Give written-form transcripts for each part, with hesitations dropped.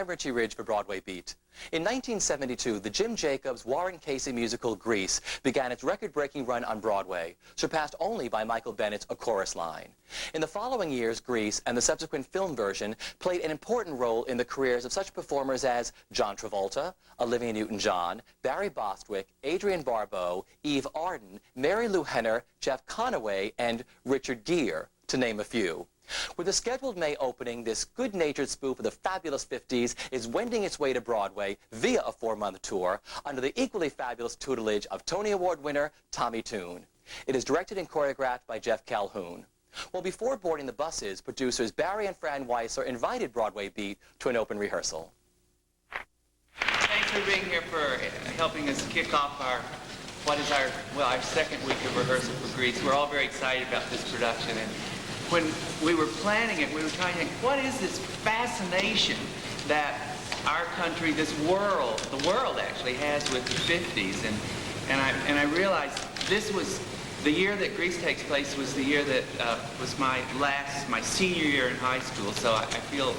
Richie Ridge for Broadway Beat. In 1972, the Jim Jacobs, Warren Casey musical Grease began its record-breaking run on Broadway, surpassed only by Michael Bennett's A Chorus Line. In the following years, Grease and the subsequent film version played an important role in the careers of such performers as John Travolta, Olivia Newton-John, Barry Bostwick, Adrienne Barbeau, Eve Arden, Mary Lou Henner, Jeff Conaway, and Richard Gere, to name a few. With the scheduled May opening, this good-natured spoof of the fabulous 50s is wending its way to Broadway via a 4-month tour under the equally fabulous tutelage of Tony Award winner Tommy Tune. It is directed and choreographed by Jeff Calhoun. Well, before boarding the buses, producers Barry and Fran Weisser invited Broadway Beat to an open rehearsal. Thanks for being here, for helping us kick off our second week of rehearsal for Grease. We're all very excited about this production, and when we were planning it, we were trying to think, what is this fascination that our country, this world, the world actually has with the 50s? And I realized this was, the year that Grease takes place was the year that was my senior year in high school, so I feel,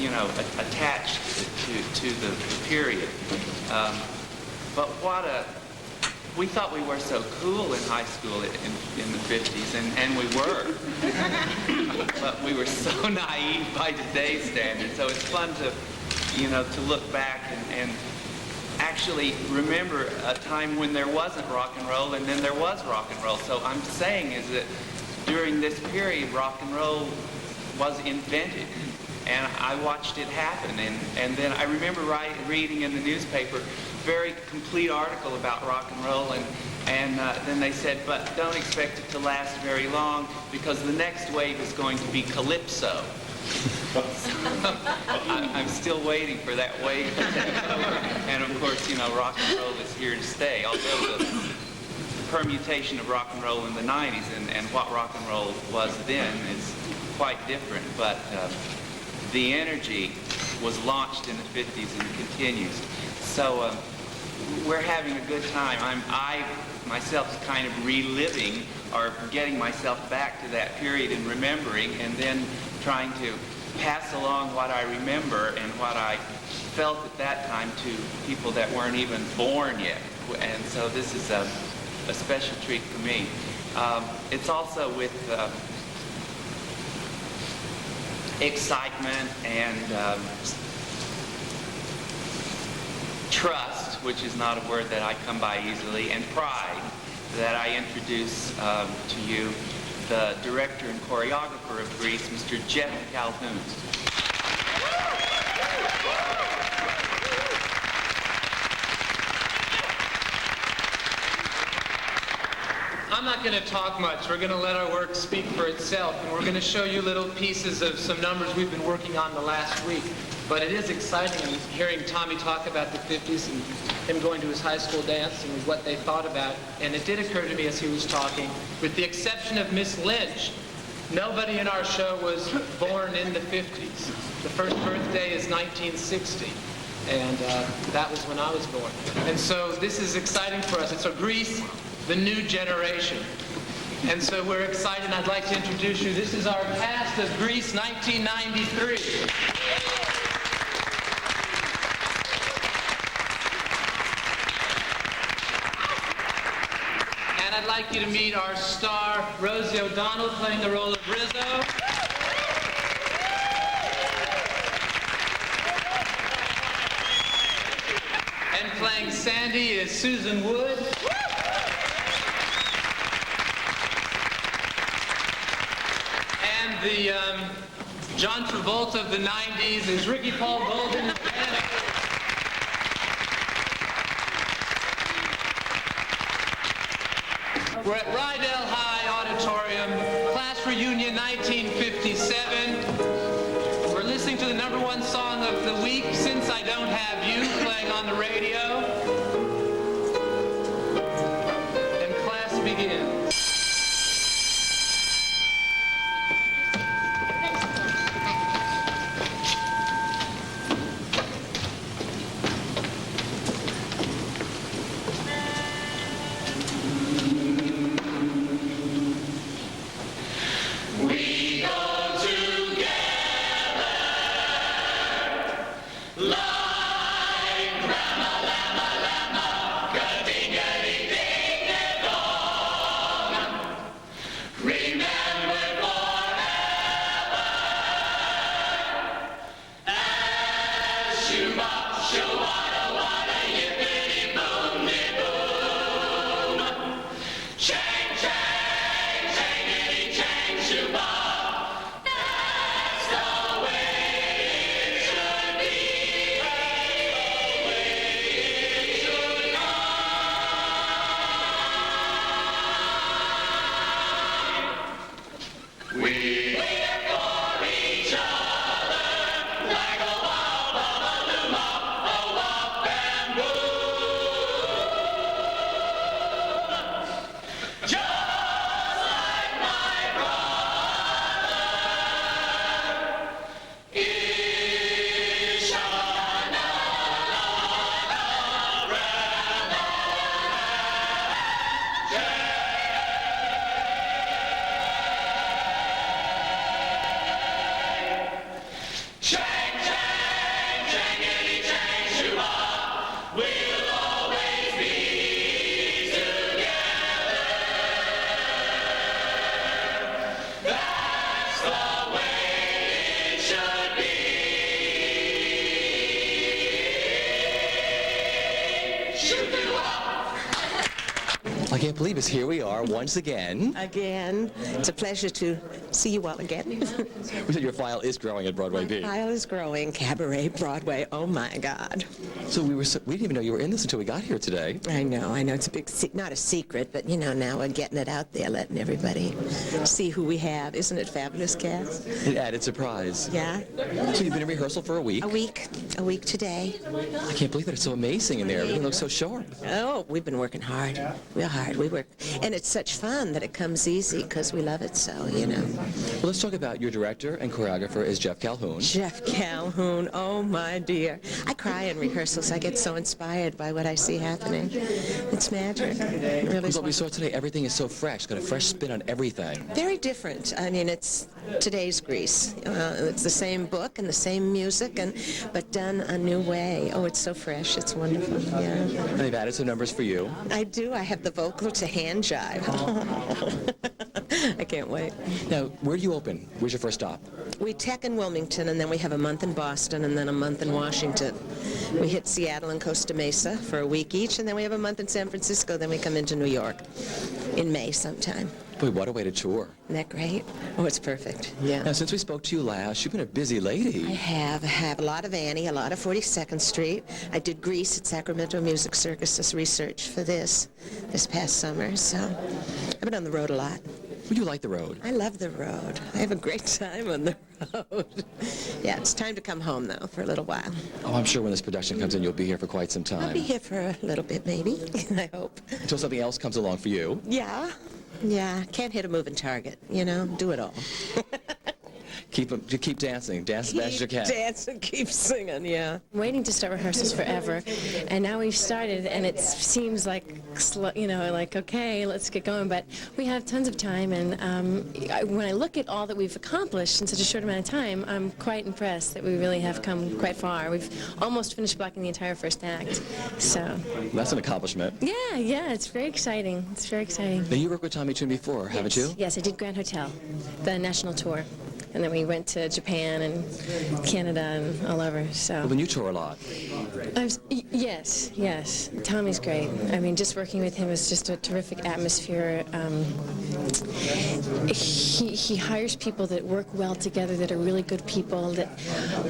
you know, attached to the period. But we thought we were so cool in high school in the 50s, and we were. But we were so naive by today's standards. So it's fun to, you know, to look back and actually remember a time when there wasn't rock and roll, and then there was rock and roll. So I'm saying is that during this period, rock and roll was invented. And I watched it happen, and then I remember reading in the newspaper very complete article about rock and roll, and then they said, but don't expect it to last very long because the next wave is going to be calypso. I'm still waiting for that wave to take over, and of course, you know, rock and roll is here to stay, although the permutation of rock and roll in the 90s and what rock and roll was then is quite different, but the energy was launched in the 50s and continues. So we're having a good time. I myself kind of reliving or getting myself back to that period and remembering, and then trying to pass along what I remember and what I felt at that time to people that weren't even born yet. And so this is a special treat for me. It's also with excitement and trust, which is not a word that I come by easily, and pride that I introduce to you the director and choreographer of Grease, Mr. Jeff Calhoun. I'm not going to talk much. We're going to let our work speak for itself, and we're going to show you little pieces of some numbers we've been working on the last week. But it is exciting hearing Tommy talk about the 50s and him going to his high school dance and what they thought about. And it did occur to me as he was talking, with the exception of Miss Lynch, nobody in our show was born in the 50s. The first birthday is 1960. And that was when I was born. And so this is exciting for us. It's a Grease, the new generation. And so we're excited, and I'd like to introduce you. This is our cast of Grease 1993. And I'd like you to meet our star, Rosie O'Donnell, playing the role of Rizzo. And playing Sandy is Susan Wood. And the John Travolta of the 90s is Ricky Paul Golden. We're at Rydell High Auditorium, class reunion 1957. We're listening to the #1 song of the week, Since I Don't Have You, playing on the radio. And class begins. I can't believe it. Here we are once again. Again. It's a pleasure to see you all again. We said your file is growing at Broadway B. File is growing. Cabaret, Broadway. Oh, my God. So we didn't even know you were in this until we got here today. I know. It's a big, not a secret, but, now we're getting it out there, letting everybody see who we have. Isn't it fabulous, Cass? An added surprise. Yeah. So you've been in rehearsal for a week? A week today. I can't believe that it's so amazing in there. Everything looks so sharp. Oh, we've been working hard. Real hard. We work. And it's such fun that it comes easy because we love it so, Well, let's talk about your director and choreographer is Jeff Calhoun. Jeff Calhoun, oh my dear. I cry in rehearsals. I get so inspired by what I see happening. It's magic. It really is. What we saw today, everything is so fresh. It's got a fresh spin on everything. Very different. It's today's Grease. It's the same book and the same music, but done a new way. Oh, it's so fresh. It's wonderful. Yeah. And they've added some numbers for you. I do. I have the vocal to hand jive. I can't wait. Now, where do you open? Where's your first stop? We tech in Wilmington, and then we have a month in Boston, and then a month in Washington. We hit Seattle and Costa Mesa for a week each, and then we have a month in San Francisco, then we come into New York in May sometime. Boy, what a way to tour. Isn't that great? Oh, it's perfect. Yeah. Now, since we spoke to you last, you've been a busy lady. I have a lot of Annie, a lot of 42nd Street. I did Grease at Sacramento Music Circus research for this past summer, so I've been on the road a lot. Would you like the road? I love the road. I have a great time on the road. Yeah, it's time to come home, though, for a little while. Oh, I'm sure when this production comes in, you'll be here for quite some time. I'll be here for a little bit, maybe, I hope. Until something else comes along for you. Yeah. Can't hit a moving target, do it all. Keep dancing. Dance as best as you can. Keep dancing, keep singing, yeah. I'm waiting to start rehearsals forever, and now we've started, and it seems like slow, like, okay, let's get going, but we have tons of time, and when I look at all that we've accomplished in such a short amount of time, I'm quite impressed that we really have come quite far. We've almost finished blocking the entire first act, so. That's an accomplishment. Yeah, it's very exciting. It's very exciting. Now, you worked with Tommy Tune before, haven't you? Yes, I did Grand Hotel, the national tour. And then we went to Japan and Canada and all over, so. Well, then you tour a lot. Yes. Tommy's great. Just working with him is just a terrific atmosphere. He hires people that work well together, that are really good people, that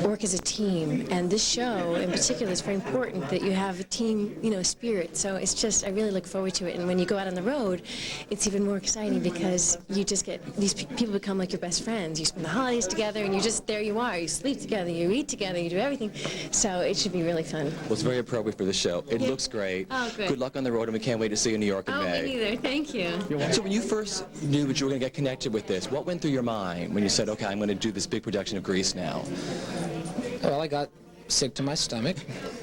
work as a team. And this show, in particular, is very important that you have a team, spirit. So it's just, I really look forward to it. And when you go out on the road, it's even more exciting because you just get, these people become like your best friends. You spend the holidays together, and there you are. You sleep together, you eat together, you do everything. So it should be really fun. Well, it's very appropriate for the show. It looks great. Oh, good. Good luck on the road, and we can't wait to see you in New York in May. Me neither. Thank you. So when you first knew that you were going to get connected with this, what went through your mind when you said, okay, I'm going to do this big production of Grease now? Well, I got sick to my stomach,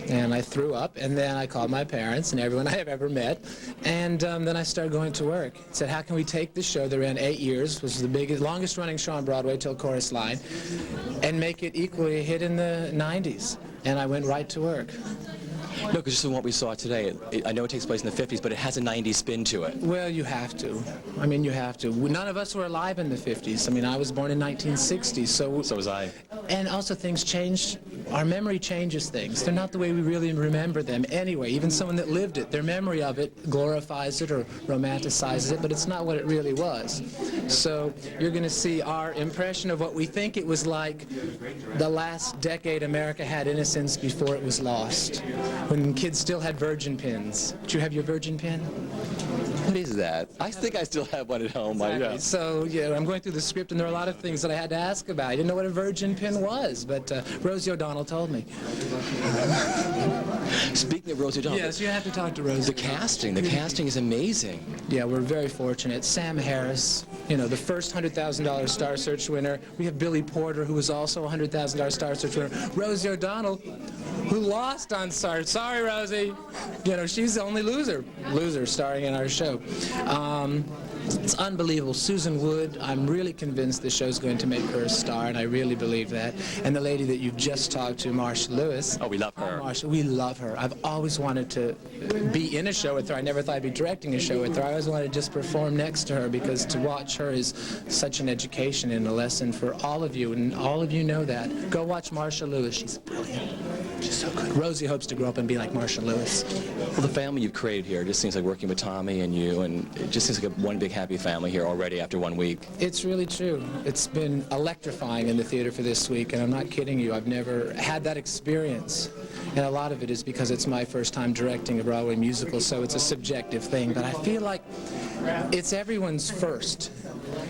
and I threw up, and then I called my parents and everyone I have ever met, and then I started going to work. Said, how can we take this show that ran 8 years, was the longest running show on Broadway till Chorus Line, and make it equally a hit in the 90s? And I went right to work. No, because just from what we saw today, I know it takes place in the 50s, but it has a 90s spin to it. Well, you have to. You have to. None of us were alive in the 50s. I was born in 1960, so... So was I. And also things change. Our memory changes things. They're not the way we really remember them anyway. Even someone that lived it, their memory of it glorifies it or romanticizes it, but it's not what it really was. So you're going to see our impression of what we think it was like the last decade America had innocence before it was lost. When kids still had virgin pins. Do you have your virgin pin? What is that? I think I still have one at home. Exactly. So, I'm going through the script, and there are a lot of things that I had to ask about. I didn't know what a virgin pin was, but Rosie O'Donnell told me. Speaking of Rosie O'Donnell. Yes, you have to talk to Rosie. The casting is amazing. Yeah, we're very fortunate. Sam Harris, the first $100,000 Star Search winner. We have Billy Porter, who was also a $100,000 Star Search winner. Rosie O'Donnell, who lost on Star. Sorry, Rosie. She's the only loser starring in our show. It's unbelievable. Susan Wood, I'm really convinced the show's going to make her a star, and I really believe that. And the lady that you've just talked to, Marcia Lewis. Oh, we love her. Marcia, we love her. I've always wanted to be in a show with her. I never thought I'd be directing a show with her. I always wanted to just perform next to her, because to watch her is such an education and a lesson for all of you, and all of you know that. Go watch Marcia Lewis. She's brilliant. She's so good. Rosie hopes to grow up and be like Marsha Lewis. Well, the family you've created here just seems like working with Tommy and you, and it just seems like one big happy family here already after 1 week. It's really true. It's been electrifying in the theater for this week, and I'm not kidding you. I've never had that experience. And a lot of it is because it's my first time directing a Broadway musical, so it's a subjective thing. But I feel like it's everyone's first.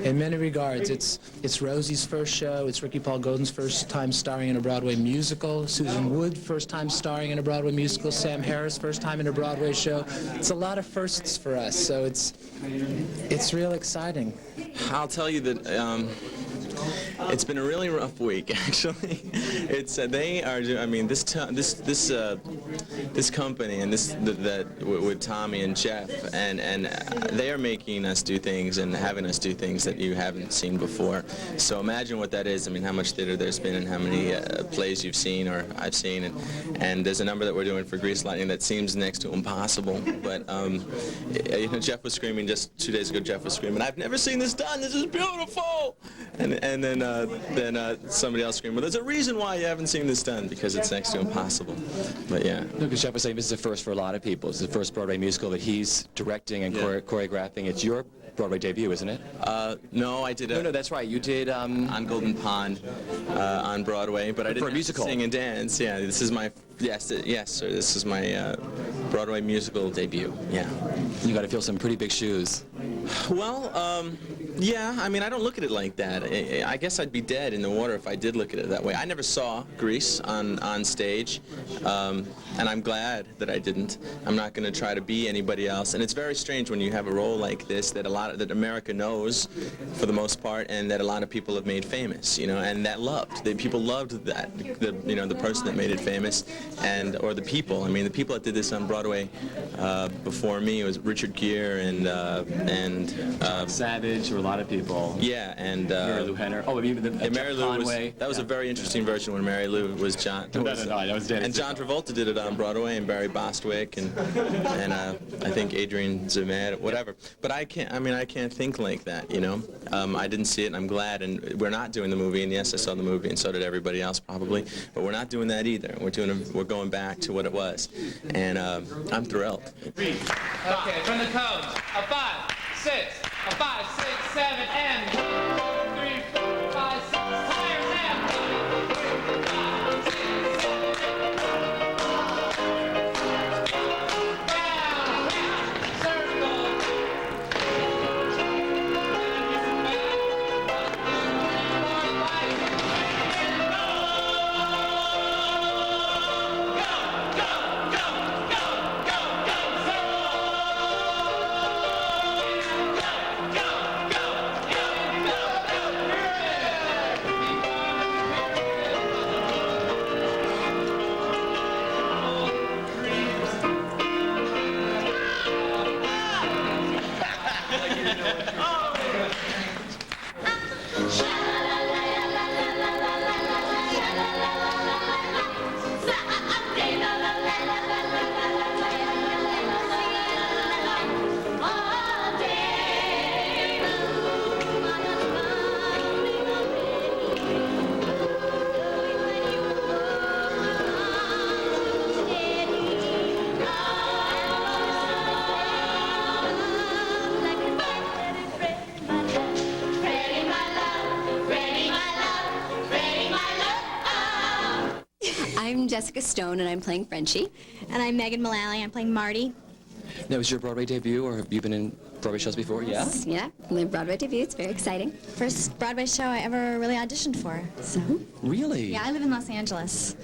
In many regards, it's Rosie's first show, it's Ricky Paul Golden's first time starring in a Broadway musical, Susan Wood first time starring in a Broadway musical, Sam Harris first time in a Broadway show. It's a lot of firsts for us, so it's real exciting. I'll tell you that it's been a really rough week, actually. It's they are. I mean, this company and with Tommy and Jeff, and they are making us do things and having us do things that you haven't seen before. So imagine what that is. I mean, how much theater there's been and how many plays you've seen or I've seen, and there's a number that we're doing for Grease Lightning that seems next to impossible. But you know, Jeff was screaming just 2 days ago. Jeff was screaming, "I've never seen this done. This is beautiful!" And then somebody else screamed, "Well, there's a reason why you haven't seen this done, because it's next to impossible." But yeah. No, because Jeff was saying this is a first for a lot of people. It's the first Broadway musical that he's directing and choreographing. It's your Broadway debut, isn't it? No, I did. No, that's right. You did on Golden Pond on Broadway, but I didn't for a musical. Sing and dance. Yeah, this is my yes, sir. This is my Broadway musical debut. Yeah. You got to fill some pretty big shoes. Well, yeah. I mean, I don't look at it like that. I guess I'd be dead in the water if I did look at it that way. I never saw Grease on stage, and I'm glad that I didn't. I'm not going to try to be anybody else. And it's very strange when you have a role like this that that America knows, for the most part, and that a lot of people have made famous. You know, and that people loved that. The person that made it famous, or the people. I mean, the people that did this on Broadway before me was Richard Gere and Savage, or a lot of people. Yeah, and Mary Lou Henner. Oh, even Mary Lou that was a very interesting version when Mary Lou was John. That was Danny. And John Travolta did it on Broadway, and Barry Bostwick, and I think Adrian Zemed, whatever. But I can't think like that, you know. I didn't see it, and I'm glad. And we're not doing the movie. And yes, I saw the movie, and so did everybody else probably. But we're not doing that either. We're going back to what it was, and I'm thrilled. Okay, from the cones. A 5, 6, a 5, 6, 7, and 3, 4, 5, 6. Higher, Sam. 5, 6, 7. Circle. I'm Jessica Stone, and I'm playing Frenchie. And I'm Megan Mullally. I'm playing Marty. Now, was your Broadway debut, or have you been in Broadway shows before? Yeah? Yeah, my Broadway debut. It's very exciting. First Broadway show I ever really auditioned for. So. Really? Yeah, I live in Los Angeles.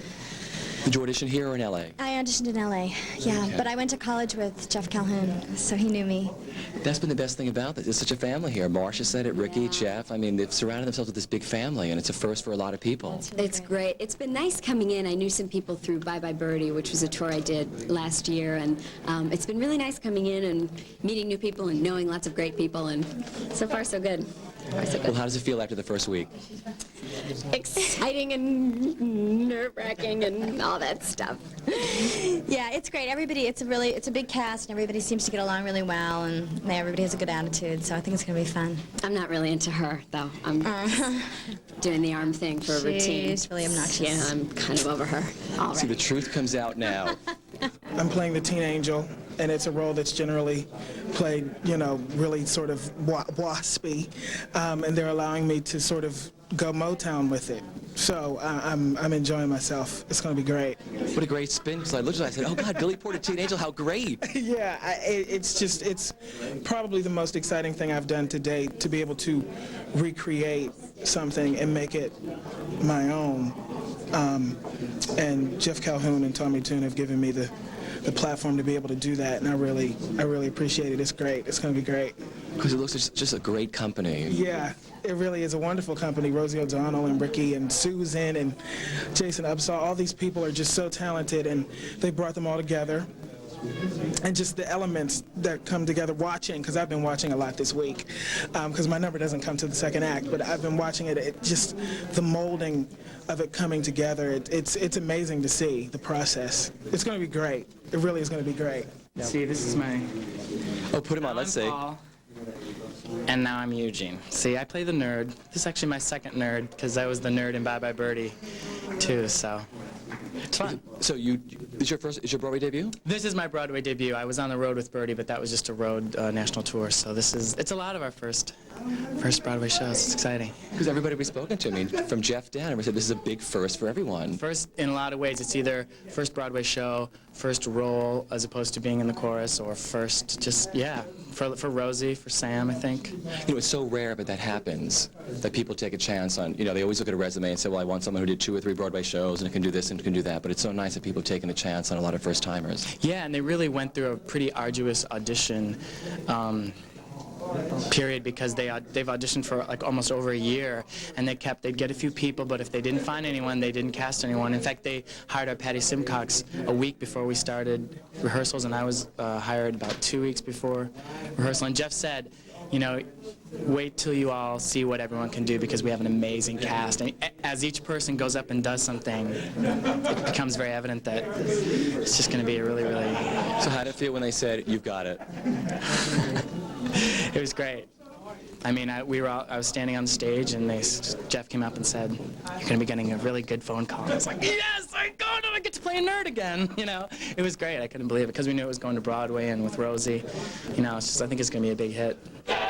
Did you audition here or in L.A.? I auditioned in L.A., yeah, Okay. but I went to college with Jeff Calhoun, so he knew me. That's been the best thing about this. It's such a family here. Marcia said it, Ricky, Yeah. Jeff. I mean, they've surrounded themselves with this big family, and it's a first for a lot of people. It's great. It's been nice coming in. I knew some people through Bye Bye Birdie, which was a tour I did last year, and it's been really nice coming in and meeting new people and knowing lots of great people, and so far so good. So far, so good. Well, how does it feel after the first week? exciting and nerve-wracking and all that stuff. Yeah, it's great. It's a big cast, and everybody seems to get along really well, and everybody has a good attitude, so I think it's going to be fun. I'm not really into her, though. I'm doing the arm thing for a routine. She's really obnoxious. Yeah, I'm kind of over her See, already. the truth comes out now. I'm playing the teen angel, and it's a role that's generally played, really sort of waspy, and they're allowing me to sort of go Motown with it. So I'm enjoying myself. It's going to be great. What a great spin, because I looked at it, I said, oh God, Billy Porter, Teen Angel, how great. Yeah, it's probably the most exciting thing I've done to date, to be able to recreate something and make it my own. And Jeff Calhoun and Tommy Tune have given me the platform to be able to do that, and I really appreciate it. It's great. It's going to be great. Because it looks just a great company. Yeah, it really is a wonderful company. Rosie O'Donnell and Ricky and Susan and Jason Upsaw, all these people are just so talented, and they brought them all together. And just the elements that come together watching, because I've been watching a lot this week, because my number doesn't come to the second act, but I've been watching it just the molding of it coming together. It's amazing to see the process. It's going to be great. It really is going to be great. See, this is my... Oh, put him on, let's see. Paul, and now I'm Eugene. See, I play the nerd. This is actually my second nerd, because I was the nerd in Bye Bye Birdie, too, so... It's fun. So is your Broadway debut? This is my Broadway debut. I was on the road with Birdie, but that was just a road national tour, so it's a lot of our first Broadway shows. It's exciting. Because everybody we've spoken to, I mean, from Jeff down, everybody said this is a big first for everyone. First, in a lot of ways, it's either first Broadway show, first role, as opposed to being in the chorus, or first, just, yeah, for Rosie, for Sam, I think. It's so rare, but that happens, that people take a chance on, they always look at a resume and say, well, I want someone who did 2 or 3 Broadway shows and can do this and can do that, but it's so nice that people have taken a chance on a lot of first-timers. Yeah, and they really went through a pretty arduous audition period, because they've auditioned for like almost over a year, and they'd get a few people, but if they didn't find anyone, they didn't cast anyone. In fact, they hired our Patty Simcox a week before we started rehearsals, and I was hired about 2 weeks before rehearsal. And Jeff said, wait till you all see what everyone can do, because we have an amazing cast. And as each person goes up and does something, it becomes very evident that it's just going to be a really, really... So how did it feel when they said, you've got it? It was great. I mean, I was standing on stage, and Jeff came up and said, you're going to be getting a really good phone call. I was like, yes, I get to play a nerd again, It was great. I couldn't believe it, because we knew it was going to Broadway, and with Rosie, I think it's going to be a big hit.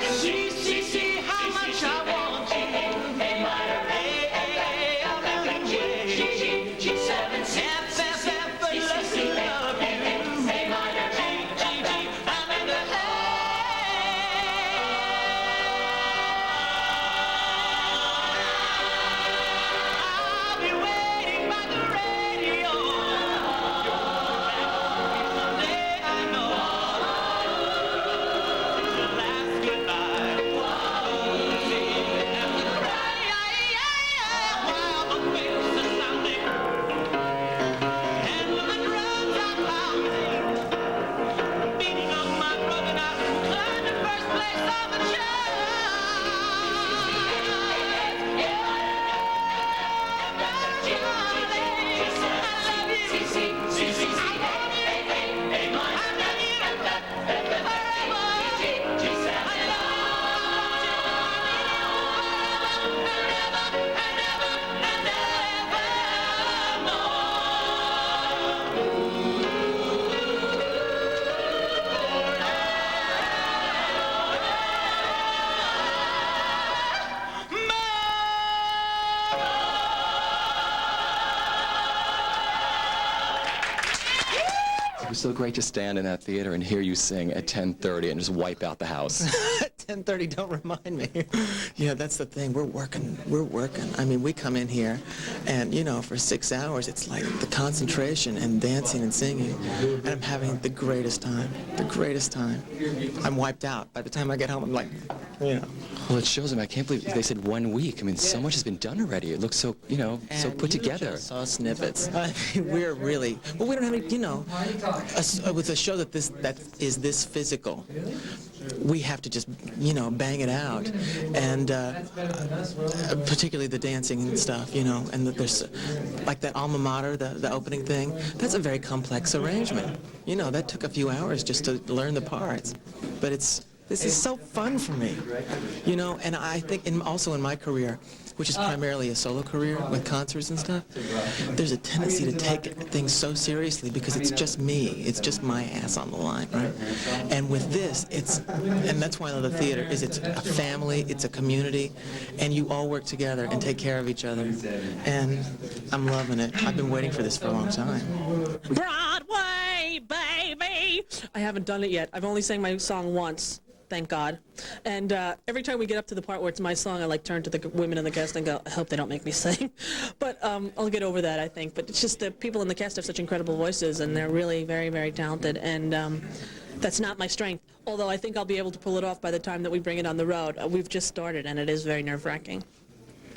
See how much I want you. It was so great to stand in that theater and hear you sing at 10:30 and just wipe out the house. 10:30, don't remind me. Yeah, that's the thing. We're working. I mean, we come in here, and, for 6 hours, it's like the concentration and dancing and singing, and I'm having the greatest time. I'm wiped out. By the time I get home, I'm like, Well, it shows them. I can't believe they said 1 week. I mean, so much has been done already. It looks so, so put together. Just saw snippets. I mean, we're really, well, we don't have any, with a show that is this physical. we have to just, you know, bang it out, and particularly the dancing and stuff, you know, and there's like that alma mater, the opening thing. That's a very complex arrangement. You know, that took a few hours just to learn the parts, but this is so fun for me, you know, and I think also in my career, which is primarily a solo career with concerts and stuff, there's a tendency to take things so seriously because it's just me. It's just my ass on the line, right? And with this, and that's why I love the theater, is it's a family, it's a community, and you all work together and take care of each other. And I'm loving it. I've been waiting for this for a long time. Broadway, baby! I haven't done it yet. I've only sang my song once. Thank God. And every time we get up to the part where it's my song, I like turn to the women in the cast and go, I hope they don't make me sing. But I'll get over that, I think. But it's just that people in the cast have such incredible voices, and they're really very, very talented. And that's not my strength. Although I think I'll be able to pull it off by the time that we bring it on the road. We've just started, and it is very nerve-wracking.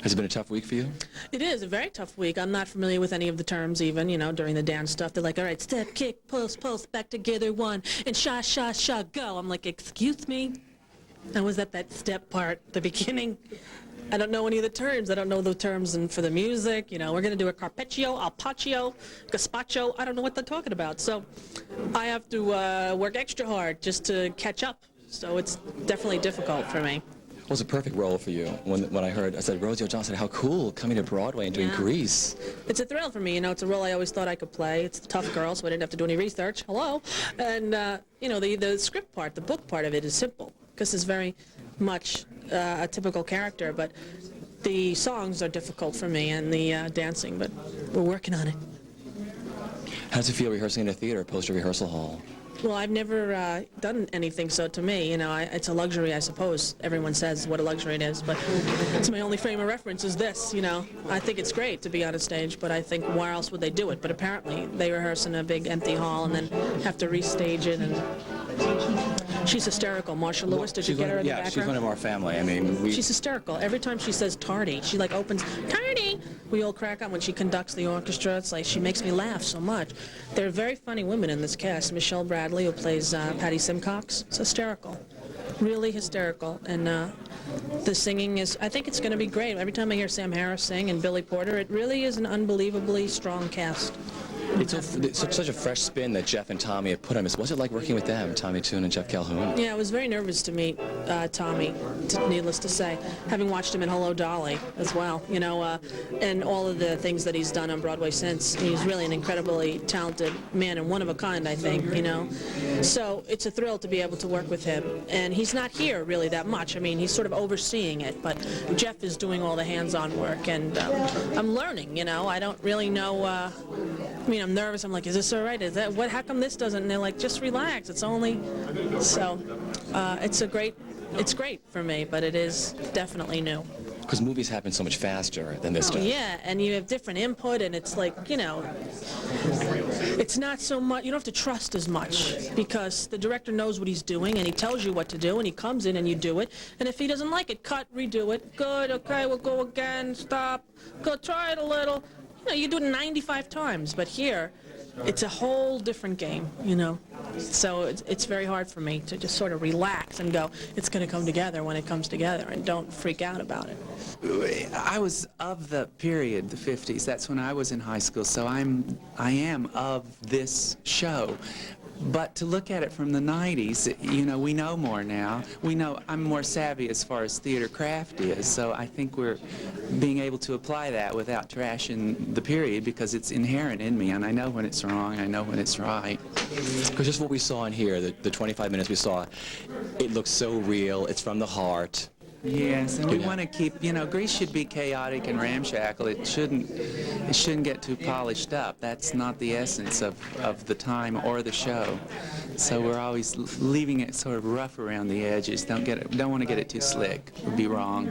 Has it been a tough week for you? It is a very tough week. I'm not familiar with any of the terms even, you know, during the dance stuff. They're like, all right, step, kick, pulse, back together, one, and sha, go. I'm like, excuse me? I was at that step part, the beginning. I don't know any of the terms. I don't know the terms for the music. You know, we're going to do a carpaccio, alpaccio, gazpacho. I don't know what they're talking about. So I have to work extra hard just to catch up. So it's definitely difficult for me. It was a perfect role for you. When I heard, I said, Rosie O'Donnell said, how cool, coming to Broadway and doing Grease. It's a thrill for me. You know, it's a role I always thought I could play. It's the tough girl, so I didn't have to do any research. Hello. And, you know, the script part, the book part of it is simple, because it's very much a typical character, but the songs are difficult for me and the dancing, but we're working on it. How does it feel rehearsing in a theater opposed to rehearsal hall? Well, I've never done anything, so to me, you know, it's a luxury, I suppose. Everyone says what a luxury it is, but it's my only frame of reference is this, you know. I think it's great to be on a stage, but I think where else would they do it? But apparently they rehearse in a big empty hall and then have to restage it, and she's hysterical. Marsha Lewis, did you get her in the background? Yeah, she's one of our family. I mean, she's hysterical. Every time she says tardy, she like opens, tardy! We all crack up when she conducts the orchestra. It's like she makes me laugh so much. There are very funny women in this cast. Michelle Bradley, who plays Patty Simcox. It's hysterical. Really hysterical. And the singing is, I think it's going to be great. Every time I hear Sam Harris sing and Billy Porter, it really is an unbelievably strong cast. It's such a fresh spin that Jeff and Tommy have put on this. What's it like working with them, Tommy Tune and Jeff Calhoun? Yeah, I was very nervous to meet Tommy, needless to say, having watched him in Hello, Dolly as well, you know, and all of the things that he's done on Broadway since. He's really an incredibly talented man and one of a kind, I think, you know. So it's a thrill to be able to work with him. And he's not here really that much. I mean, he's sort of overseeing it, but Jeff is doing all the hands-on work, and I'm learning, you know. I don't really know, I mean, I'm nervous. I'm like, is this all right? Is that what? How come this doesn't? And they're like, just relax. It's only. So, it's great for me, but it is definitely new. Because movies happen so much faster than this stuff. Yeah, and you have different input, and it's like, you know, it's not so much. You don't have to trust as much because the director knows what he's doing, and he tells you what to do, and he comes in and you do it. And if he doesn't like it, cut, redo it. Good. Okay, we'll go again. Stop. Go try it a little. You know, you do it 95 times, but here, it's a whole different game, you know. So it's very hard for me to just sort of relax and go, it's going to come together when it comes together, and don't freak out about it. I was of the period, the 50s. That's when I was in high school, so I am of this show. But to look at it from the 90s, you know, we know more now. We know I'm more savvy as far as theater craft is, so I think we're being able to apply that without trashing the period because it's inherent in me, and I know when it's wrong, I know when it's right. Because just what we saw in here, the 25 minutes we saw, it looks so real, it's from the heart. Yes, and we want to keep, you know, Grease should be chaotic and ramshackle. It shouldn't get too polished up. That's not the essence of the time or the show. So we're always leaving it sort of rough around the edges. Don't want to get it too slick. It would be wrong.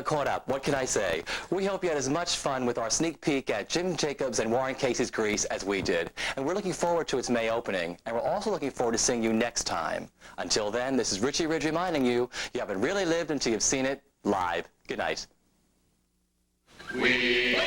caught up. What can I say? We hope you had as much fun with our sneak peek at Jim Jacobs and Warren Casey's Grease as we did. And we're looking forward to its May opening. And we're also looking forward to seeing you next time. Until then, this is Richie Ridge reminding you, you haven't really lived until you've seen it live. Good night. We